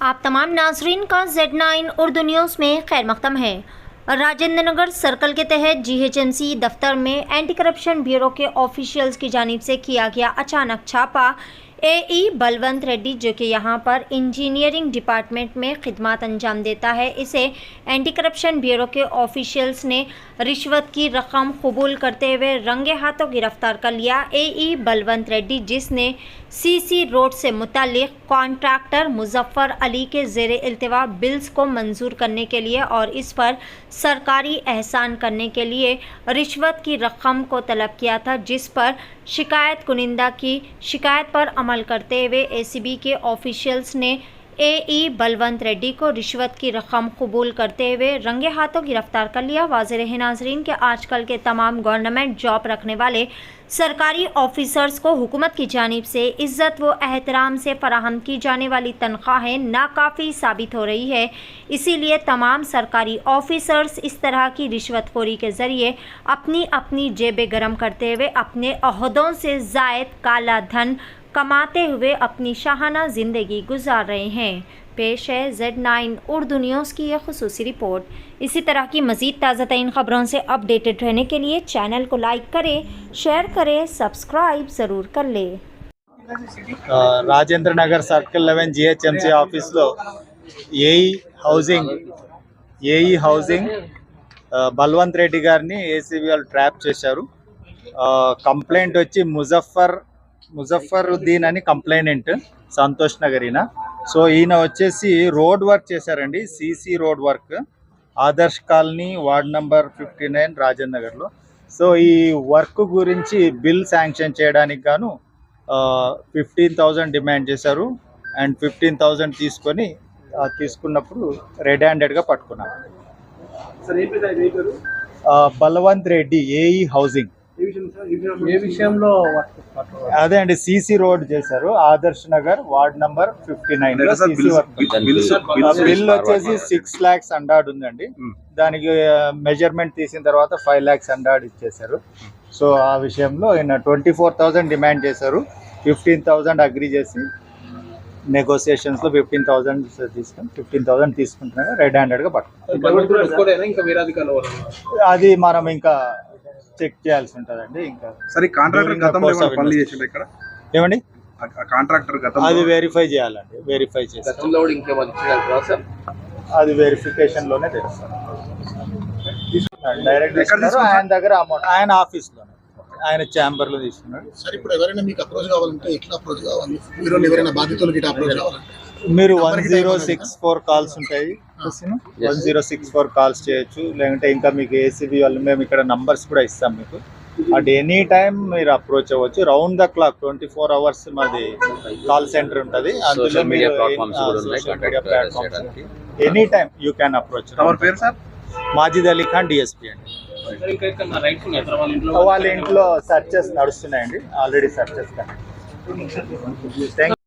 आप तमाम नाजरीन का Z9 उर्दू न्यूज़ में खैर मक़दम है। राजेंद्र नगर सर्कल के तहत GHMC दफ्तर में एंटी करप्शन ब्यूरो के ऑफिशियल्स की जानिब से किया गया अचानक छापा। AE बलवंत रेड्डी जो कि यहाँ पर इंजीनियरिंग डिपार्टमेंट में खिदमत अंजाम देता है, इसे एंटी करप्शन ब्यूरो के ऑफिशियल्स ने रिश्वत की रकम कबूल करते हुए रंगे हाथों गिरफ्तार कर लिया। AE बलवंत रेड्डी जिसने CC रोड से मुतालिक कॉन्ट्रैक्टर मुजफ्फर अली के ज़ेरे इल्तिवा बिल्स को मंजूर करने के लिए और इस पर सरकारी एहसान करने के लिए रिश्वत की रकम को तलब किया था, जिस पर शिकायत कुनिंदा की शिकायत पर अमल करते हुए ACB के ऑफिशियल्स ने AE बलवंत रेड्डी को रिश्वत की रकम कबूल करते हुए रंगे हाथों गिरफ्तार कर लिया। वाज़ेह रहे नाजरीन के आजकल के तमाम गवर्नमेंट जॉब रखने वाले सरकारी ऑफिसर्स को हुकूमत की जानिब से इज़्ज़त व एहतराम से फराहम की जाने वाली तनख्वाहें नाकाफ़ी साबित हो रही है। इसीलिए तमाम सरकारी ऑफिसर्स इस तरह की रिश्वतखोरी के ज़रिए अपनी जेबें गर्म करते हुए अपने अहदों से ज़ायद काला धन कमाते हुए अपनी शाहाना ज़िंदगी गुजार रहे हैं। पेश है Z9 उर्दू न्यूज़ की यह खुसूसी रिपोर्ट। इसी तरह की मज़ीद ताज़ा तरीन ख़बरों से अपडेटेड रहने के लिए चैनल को लाइक करें, शेयर करें, सब्सक्राइब ज़रूर कर लें। రాజేంద్ర నగర్ సర్కిల్ 11 GHMC ఆఫీస్లో ఏఈ హౌసింగ్ బల్వంత్ రెడ్డి గారిని ఏసీబీ వాళ్ళు ట్రాప్ చేశారు. కంప్లైంట్ వచ్చి ముజఫరుద్దీన్ అని కంప్లైనెంట్, సంతోష్ నగర్ ఈయన. సో ఈయన వచ్చేసి రోడ్ వర్క్ చేశారండి, CC road work, Adarsh colony ward number 59 Rajendra నగర్లో. సో ఈ వర్క్ గురించి బిల్ శాంక్షన్ చేయడానికి గాను 15,000 డిమాండ్ చేశారు. అండ్ 15,000 తీసుకున్నప్పుడు రెడ్ హ్యాండెడ్గా పట్టుకున్నారు. Balwant Reddy AE housing. ఏ విషయంలో అదే అండి, CC రోడ్ చేశారు, Adarsh Nagar ward number 59. Bill వచ్చేసి 6 lakhs అండాడ్ ఉందండి. దానికి మెజర్మెంట్ తీసిన తర్వాత 5 lakhs అండాడ్ ఇచ్చేశారు. సో ఆ విషయంలో ఆయన 24,000 డిమాండ్ చేశారు. 15,000 అగ్రీ చేసి నెగోసియేషన్స్ లో 15,000 తీసుకుంటున్నారు. రెడ్ హ్యాండెడ్ గా పట్టుకుంటారు. అది మనం ఇంకా చెక్ చేయాల్సి ఉంటుందండి. ఇంకా సరే, కాంట్రాక్టర్ గతంలో ఏమైనా పనులు చేసిండ్రా ఇక్కడ? ఏమండి, కాంట్రాక్టర్ గతంలో అది వెరిఫై చేయాలండి. వెరిఫై చేసి అది వెరిఫికేషన్ లోనే తెలుస్తుంది. డైరెక్ట్ ఆయన దగ్గర అమౌంట్ ఆయన ఆఫీస్ లోనే, ఆయన ఛాంబర్ లో తీసుకున్నాడు. సరే, ఇప్పుడు ఎవరైనా మీకు అప్రోచ్ కావాలంటే ఎట్లా అప్రోచ్ కావాలి? మీరు ఎవరైనా బాధితులు గిట్ట అప్రోచ్ కావాలంటే మీరు 1064 కాల్స్ ఉంటాయి, 1064 కాల్స్ చేయొచ్చు. లేదంటే ఇంకా మీకు ACB వాళ్ళు మేము ఇక్కడ నంబర్స్ కూడా ఇస్తాం మీకు. అట్ ఎనీ టైం మీరు అప్రోచ్ అవ్వచ్చు. రౌండ్ ద క్లాక్ 24 hours మాది కాల్ సెంటర్ ఉంటుంది. అందులో మీరు any time you can approach. Majid Ali Khan DSP అండి. వాళ్ళ ఇంట్లో సర్చెస్ నడుస్తున్నాయండి, ఆల్రెడీ సర్చెస్. Thank you.